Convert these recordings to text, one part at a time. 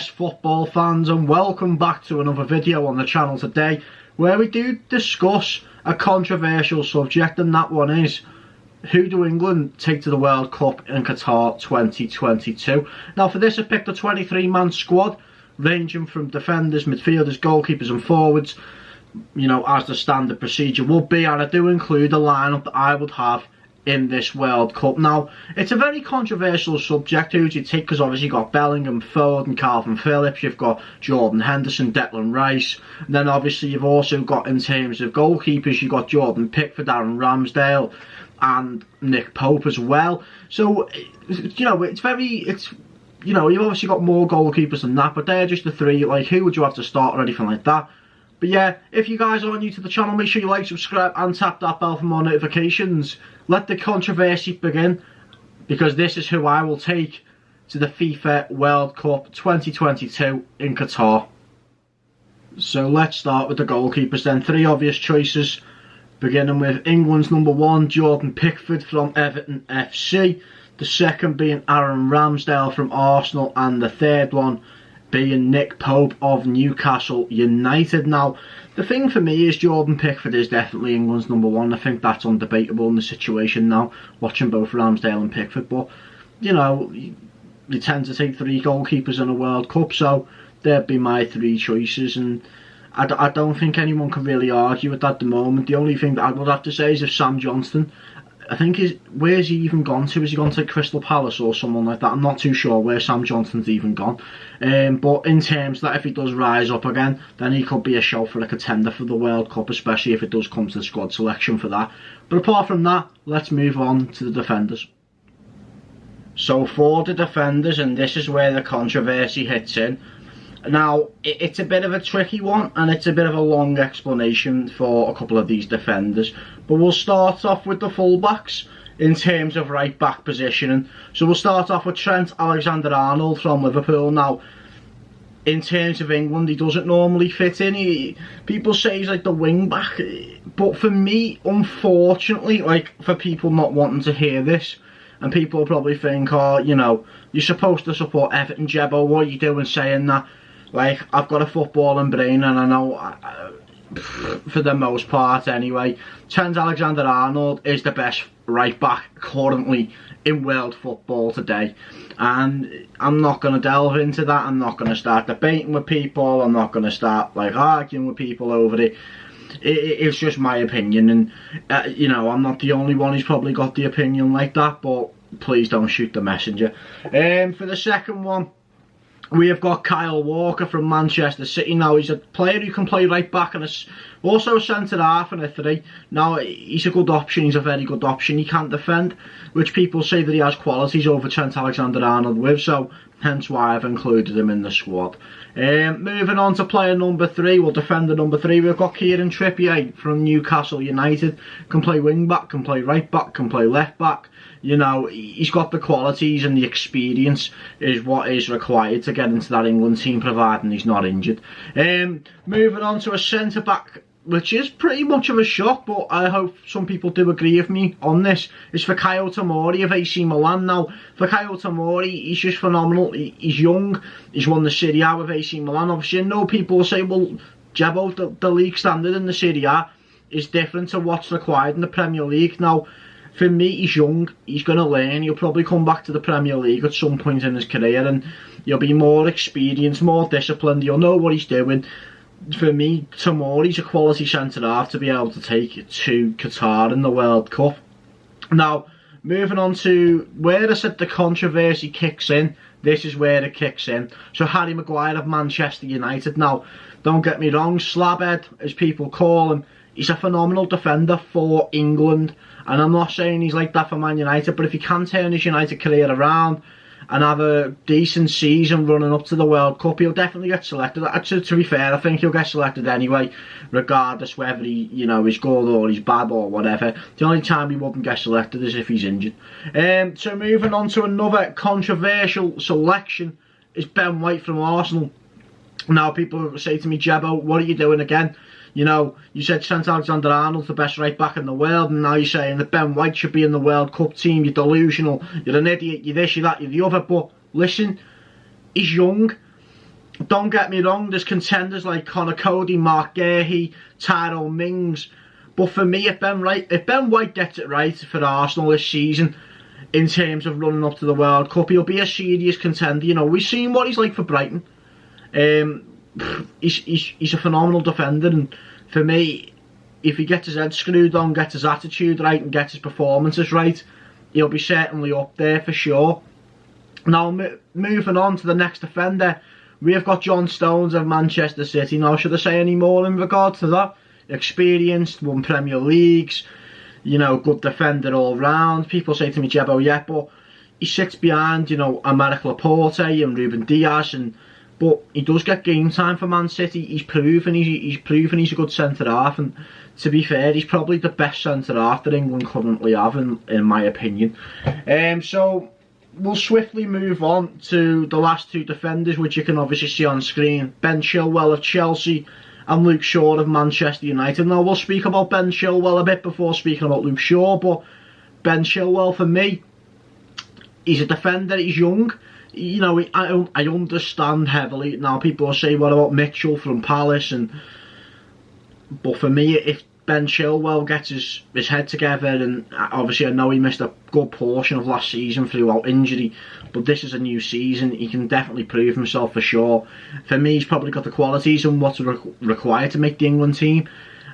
Yes, football fans, and welcome back to another video on the channel today where we do discuss a controversial subject, and that one is, who do England take to the World Cup in Qatar 2022? Now for this I picked a 23-man squad ranging from defenders, midfielders, goalkeepers and forwards, you know, as the standard procedure would be, and I do include a lineup that I would have in this World Cup. Now, it's a very controversial subject, who do you take, because obviously you've got Bellingham, Foden, Calvin Phillips, you've got Jordan Henderson, Declan Rice, and then obviously you've also got, in terms of goalkeepers, you've got Jordan Pickford, Aaron Ramsdale and Nick Pope as well. So, you know, you know, you've obviously got more goalkeepers than that, but they're just the three. Like, who would you have to start or anything like that? But yeah, if you guys are new to the channel, make sure you like, subscribe and tap that bell for more notifications. Let the controversy begin, because this is who I will take to the FIFA World Cup 2022 in Qatar. So let's start with the goalkeepers then. Three obvious choices, beginning with England's number one, Jordan Pickford from Everton FC. The second being Aaron Ramsdale from Arsenal, and the third one being Nick Pope of Newcastle United. Now, the thing for me is Jordan Pickford is definitely England's number one. I think that's undebatable in the situation now, watching both Ramsdale and Pickford. But, you know, you tend to take three goalkeepers in a World Cup, so there'd be my three choices, and I don't think anyone can really argue with that at the moment. The only thing that I would have to say is if Sam Johnstone, I think, where's he even gone to? Has he gone to Crystal Palace or someone like that? I'm not too sure where Sam Johnston's even gone. But in terms that if he does rise up again, then he could be a shout for a contender for the World Cup, especially if it does come to the squad selection for that. But apart from that, let's move on to the defenders. So for the defenders, and this is where the controversy hits in. Now, it's a bit of a tricky one, and it's a bit of a long explanation for a couple of these defenders. But we'll start off with the fullbacks in terms of right-back positioning. So we'll start off with Trent Alexander-Arnold from Liverpool. Now, in terms of England, he doesn't normally fit in. People say he's like the wing-back. But for me, unfortunately, like, for people not wanting to hear this, and people will probably think, oh, you know, you're supposed to support Everton, Jebbo, what are you doing saying that? Like, I've got a footballing brain, and I know, for the most part anyway, Trent Alexander-Arnold is the best right-back currently in world football today. And I'm not going to delve into that. I'm not going to start debating with people. I'm not going to start, like, arguing with people over it. It's just my opinion, and, you know, I'm not the only one who's probably got the opinion like that, but please don't shoot the messenger. For the second one, we have got Kyle Walker from Manchester City. Now, he's a player who can play right back and also a centre half and a three. Now, he's a good option. He's a very good option. He can't defend, which people say that he has qualities over Trent Alexander-Arnold with, so hence why I've included him in the squad. Moving on to player number three, well, defender number three, we've got Kieran Trippier from Newcastle United. Can play wing back, can play right back, can play left back. You know, he's got the qualities, and the experience is what is required to get into that England team, providing he's not injured. Moving on to a centre back, which is pretty much of a shock, but I hope some people do agree with me on this, is Fikayo Tomori of AC Milan. Now, Fikayo Tomori, he's just phenomenal. He's young, he's won the Serie A with AC Milan. Obviously, I know people will say, well, Jebbo, the league standard in the Serie A is different to what's required in the Premier League. Now, for me, he's young, he's going to learn, he'll probably come back to the Premier League at some point in his career, and he'll be more experienced, more disciplined, he'll know what he's doing. For me, Tomori's a quality centre-half to be able to take it to Qatar in the World Cup. Now, moving on to where I said the controversy kicks in, this is where it kicks in. So Harry Maguire of Manchester United. Now, don't get me wrong, Slabhead, as people call him, he's a phenomenal defender for England, and I'm not saying he's like that for Man United, but if he can turn his United career around and have a decent season running up to the World Cup, he'll definitely get selected. To be fair, I think he'll get selected anyway, regardless whether he, you know, he's good or he's bad or whatever. The only time he wouldn't get selected is if he's injured. So moving on to another controversial selection is Ben White from Arsenal. Now, people say to me, Jebbo, what are you doing again? You know, you said Trent Alexander-Arnold's the best right back in the world, and now you're saying that Ben White should be in the World Cup team. You're delusional, you're an idiot, you're this, you're that, you're the other. But listen, he's young, Don't get me wrong, there's contenders like Connor Cody, Mark Gahey, Tyrone Mings. But for me, if Ben White gets it right for Arsenal this season, in terms of running up to the World Cup, he'll be a serious contender. You know, we've seen what he's like for Brighton. He's a phenomenal defender, and for me, if he gets his head screwed on, gets his attitude right, and gets his performances right, he'll be certainly up there for sure. Now, moving on to the next defender, we have got John Stones of Manchester City. Now, should I say any more in regard to that? Experienced, won Premier Leagues, you know, good defender all round. People say to me, Jebbo, yeah, but he sits behind, you know, Americ Laporte and Ruben Diaz, but he does get game time for Man City. He's proven he's a good centre half, and to be fair, he's probably the best centre half that England currently have, in my opinion. So we'll swiftly move on to the last two defenders, which you can obviously see on screen: Ben Chilwell of Chelsea and Luke Shaw of Manchester United. Now, we'll speak about Ben Chilwell a bit before speaking about Luke Shaw, but Ben Chilwell, for me, he's a defender, he's young. You know, I understand heavily. Now, people will say, what about Mitchell from Palace? But for me, if Ben Chilwell gets his head together, and obviously I know he missed a good portion of last season throughout injury, but this is a new season, he can definitely prove himself for sure. For me, he's probably got the qualities and what's required to make the England team.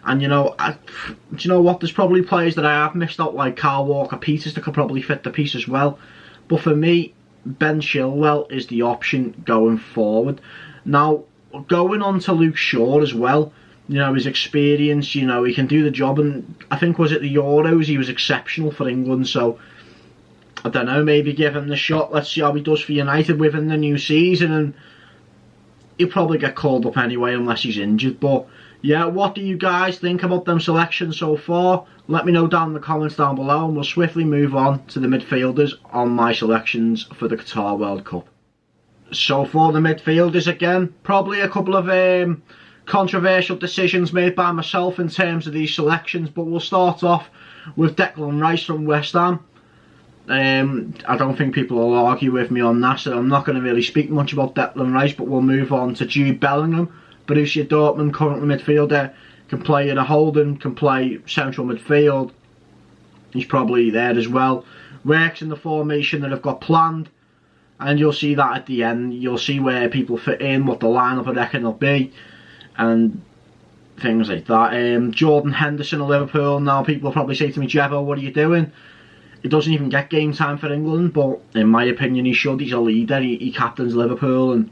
And you know, do you know what? There's probably players that I have missed out, like Kyle Walker-Peters, that could probably fit the piece as well. But for me, Ben Chilwell is the option going forward. Now, going on to Luke Shaw as well, you know, his experience, you know, he can do the job, and I think, was it the Euros, he was exceptional for England, so I don't know, maybe give him the shot. Let's see how he does for United within the new season, and he'll probably get called up anyway unless he's injured. But yeah, what do you guys think about them selections so far? Let me know down in the comments down below, and we'll swiftly move on to the midfielders on my selections for the Qatar World Cup. So for the midfielders, again, probably a couple of controversial decisions made by myself in terms of these selections, but we'll start off with Declan Rice from West Ham. I don't think people will argue with me on that, so I'm not going to really speak much about Declan Rice, but we'll move on to Jude Bellingham, Borussia Dortmund, currently midfielder, can play in a holding, can play central midfield, he's probably there as well, works in the formation that I've got planned, and you'll see that at the end. You'll see where people fit in, what the lineup I reckon will be, and things like that. Jordan Henderson of Liverpool. Now, people will probably say to me, Jebbo, what are you doing? He doesn't even get game time for England, but in my opinion he should. He's a leader, he captains Liverpool, and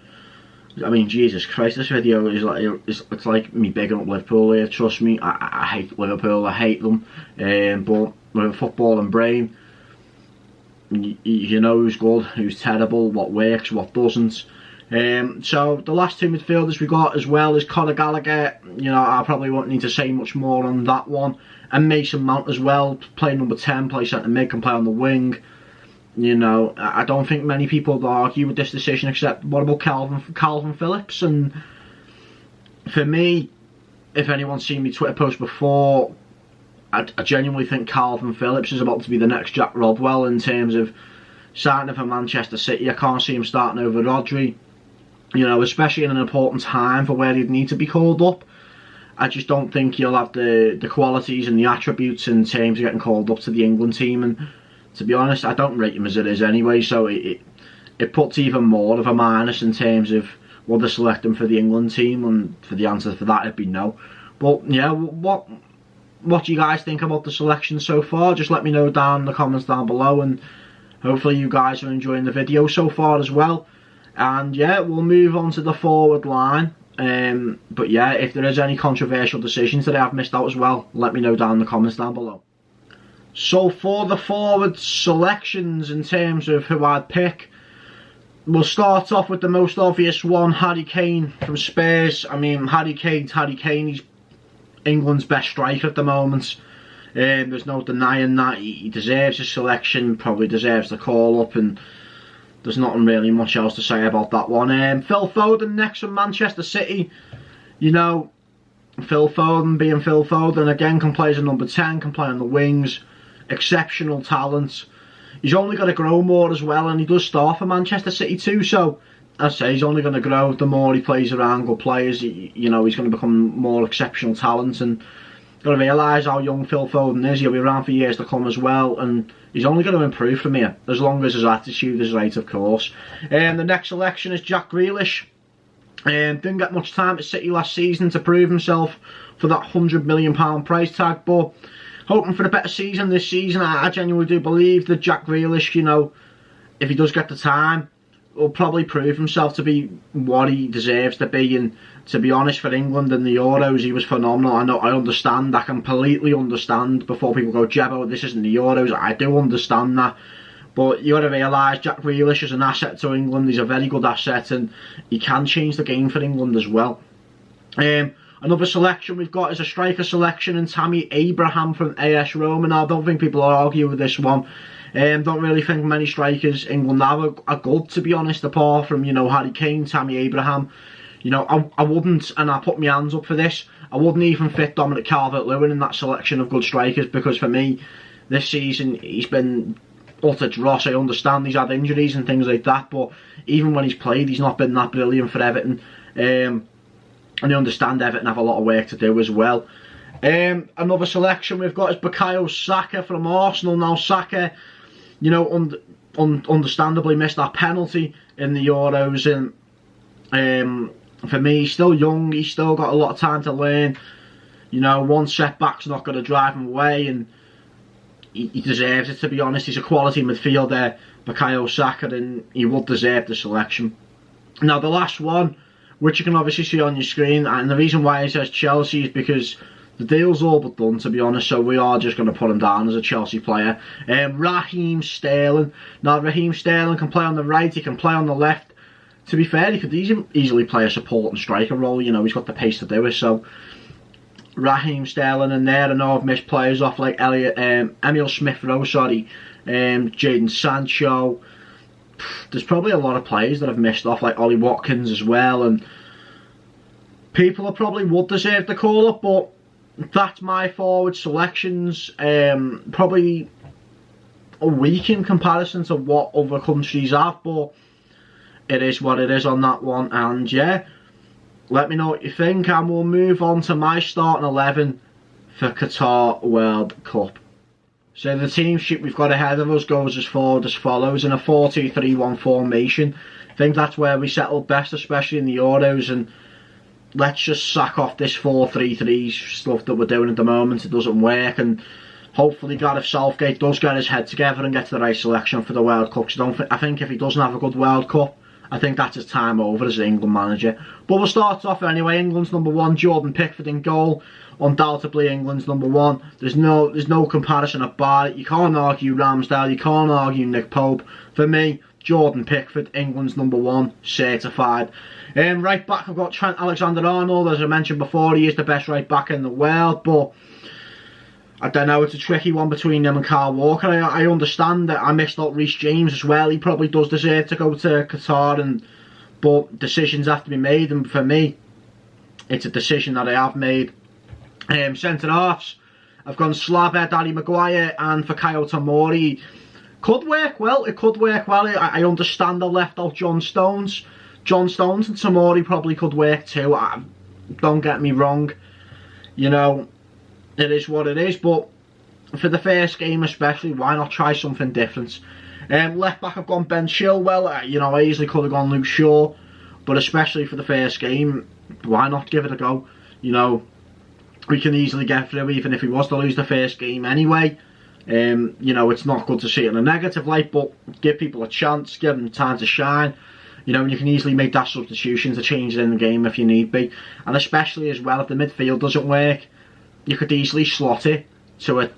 I mean, Jesus Christ, this video is like, it's like me bigging up Liverpool here. Trust me, I hate Liverpool, I hate them, but with a footballing brain, you know who's good, who's terrible, what works, what doesn't. So the last two midfielders we got as well is Conor Gallagher. You know, I probably won't need to say much more on that one. And Mason Mount as well, play number 10, play centre mid, can play on the wing. You know, I don't think many people would argue with this decision, except what about Calvin Phillips? And for me, if anyone's seen me Twitter post before, I genuinely think Calvin Phillips is about to be the next Jack Rodwell in terms of starting for Manchester City. I can't see him starting over Rodri. You know, especially in an important time for where he'd need to be called up. I just don't think he'll have the qualities and the attributes in terms of getting called up to the England team. And to be honest, I don't rate him as it is anyway, so it puts even more of a minus in terms of what they're selecting for the England team, and for the answer for that it'd be no. But yeah, what do you guys think about the selection so far? Just let me know down in the comments down below, and hopefully you guys are enjoying the video so far as well. And yeah, we'll move on to the forward line. But yeah, if there is any controversial decisions that I have missed out as well, let me know down in the comments down below. So for the forward selections in terms of who I'd pick, we'll start off with the most obvious one, Harry Kane from Spurs. I mean, Harry Kane, he's England's best striker at the moment. There's no denying that. He deserves his selection, probably deserves the call up, and there's nothing really much else to say about that one. Phil Foden next from Manchester City. You know, Phil Foden being Phil Foden, again, can play as a number 10, can play on the wings. Exceptional talent. He's only got to grow more as well, and he does start for Manchester City too, so I say he's only going to grow the more he plays around good players. You know, he's going to become more exceptional talent, and got to realise how young Phil Foden is. He'll be around for years to come as well, and he's only going to improve from here, as long as his attitude is right, of course. The next selection is Jack Grealish. Didn't get much time at City last season to prove himself for that £100 million price tag, but hoping for a better season this season. I genuinely do believe that Jack Grealish, you know, if he does get the time, will probably prove himself to be what he deserves to be. And to be honest, for England in the Euros, he was phenomenal. I understand, I completely understand. Before people go, Jebbo, this isn't the Euros, I do understand that. But you got to realise Jack Grealish is an asset to England. He's a very good asset, and he can change the game for England as well. Another selection we've got is a striker selection, and Tammy Abraham from AS Roma. Now, I don't think people will argue with this one. Don't really think many strikers England have are good, to be honest, apart from, you know, Harry Kane, Tammy Abraham. You know, I wouldn't, and I put my hands up for this, I wouldn't even fit Dominic Calvert-Lewin in that selection of good strikers, because for me, this season, he's been utter dross. I understand he's had injuries and things like that, but even when he's played, he's not been that brilliant for Everton. And I understand Everton have a lot of work to do as well. Another selection we've got is Bukayo Saka from Arsenal. Now, Saka, you know, understandably missed that penalty in the Euros, and for me, he's still young, he's still got a lot of time to learn. You know, one setback's not going to drive him away, and he deserves it, to be honest. He's a quality midfielder, Bukayo Saka, and he would deserve the selection. Now, the last one, which you can obviously see on your screen, and the reason why it says Chelsea is because the deal's all but done, to be honest, so we are just going to put him down as a Chelsea player. Raheem Sterling. Now, Raheem Sterling can play on the right, he can play on the left. To be fair, he could easily play a support and striker role. You know, he's got the pace to do it, so Raheem Sterling in there. I know I've missed players off like Emil Smith-Rowe, Jadon Sancho. There's probably a lot of players that I've missed off, like Ollie Watkins as well, and people that probably would deserve the call-up, but that's my forward selections. Probably a weak in comparison to what other countries have, but it is what it is on that one. And yeah, let me know what you think, and we'll move on to my starting 11 for Qatar World Cup. So the team sheet we've got ahead of us goes as forward as follows, in a 4-2-3-1 formation. I think that's where we settled best, especially in the Euros, and let's just sack off this 4-3-3 stuff that we're doing at the moment. It doesn't work, and hopefully Gareth Southgate does get his head together and get to the right selection for the World Cup. I think if he doesn't have a good World Cup, I think that's his time over as an England manager. But we'll start off anyway. England's number one, Jordan Pickford in goal. Undoubtedly England's number one. There's no comparison about it. You can't argue Ramsdale, you can't argue Nick Pope. For me, Jordan Pickford, England's number one, certified. Right back, I've got Trent Alexander-Arnold. As I mentioned before, he is the best right back in the world, but I don't know, it's a tricky one between him and Kyle Walker. I understand that I missed out Reece James as well. He probably does deserve to go to Qatar, but decisions have to be made, and for me, it's a decision that I have made. Centre halves, I've gone Slabhead, Harry Maguire, and Fikayo Tomori. Could work well, it could work well. I understand I left out John Stones. John Stones and Tomori probably could work too. Don't get me wrong, you know, it is what it is, but for the first game especially, why not try something different? Left back, I've gone Ben Chilwell. You know, I easily could have gone Luke Shaw, but especially for the first game, why not give it a go? You know, we can easily get through even if he was to lose the first game anyway. You know, it's not good to see it in a negative light, but give people a chance, give them time to shine. You know, and you can easily make that substitution to change it in the game if you need be. And especially as well, if the midfield doesn't work, you could easily slot it to a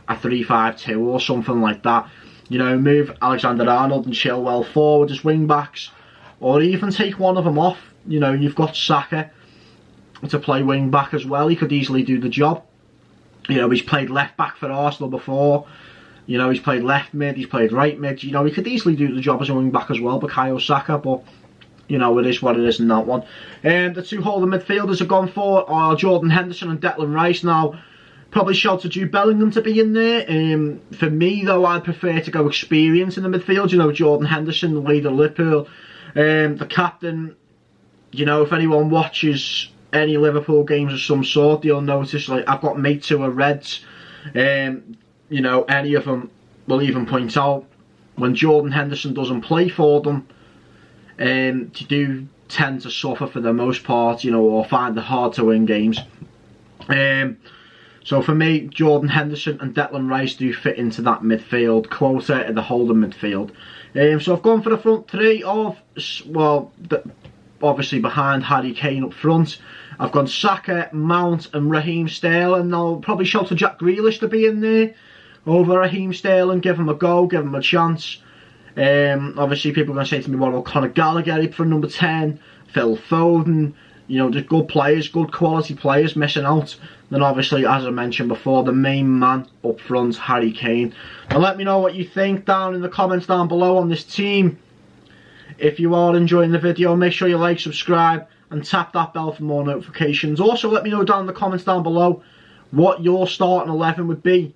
3-5-2 or something like that. You know, move Alexander-Arnold and Chilwell forward as wing-backs, or even take one of them off. You know, you've got Saka to play wing-back as well. He could easily do the job. You know, he's played left-back for Arsenal before. You know, he's played left mid, he's played right mid. You know, he could easily do the job as a wing-back as well, Bukayo Saka, but you know, it is what it is in that one. The two holding midfielders have gone for are Jordan Henderson and Declan Rice. Now, probably shouted Jude Bellingham to be in there. For me, though, I'd prefer to go experience in the midfield. You know, Jordan Henderson, the leader of Liverpool, The captain, you know, if anyone watches any Liverpool games of some sort, they'll notice, like, I've got mates who are Reds. You know, any of them will even point out when Jordan Henderson doesn't play for them, they do tend to suffer for the most part, you know, or find it hard to win games. So for me, Jordan Henderson and Declan Rice do fit into that midfield quota in the holding midfield. So I've gone for the front three of, well, obviously behind Harry Kane up front. I've gone Saka, Mount and Raheem Sterling. I'll probably shout for Jack Grealish to be in there over Raheem Sterling, give him a go, give him a chance. Obviously people are going to say to me, what about Conor Gallagher for number 10, Phil Foden, you know, just good players, good quality players missing out. Then obviously, as I mentioned before, the main man up front, Harry Kane. And let me know what you think down in the comments down below on this team. If you are enjoying the video, make sure you like, subscribe and tap that bell for more notifications. Also let me know down in the comments down below what your starting 11 would be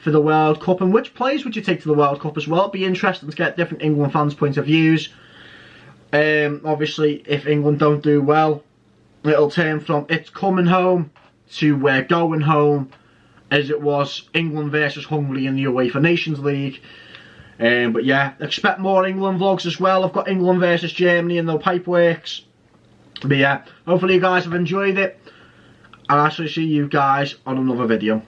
for the World Cup, and which players would you take to the World Cup as well. It'd be interesting to get different England fans' point of views. Obviously, if England don't do well, it'll turn from it's coming home to we're going home, as it was England versus Hungary in the UEFA Nations League. But yeah, expect more England vlogs as well. I've got England versus Germany in the pipeworks. But yeah, hopefully you guys have enjoyed it, and I shall see you guys on another video.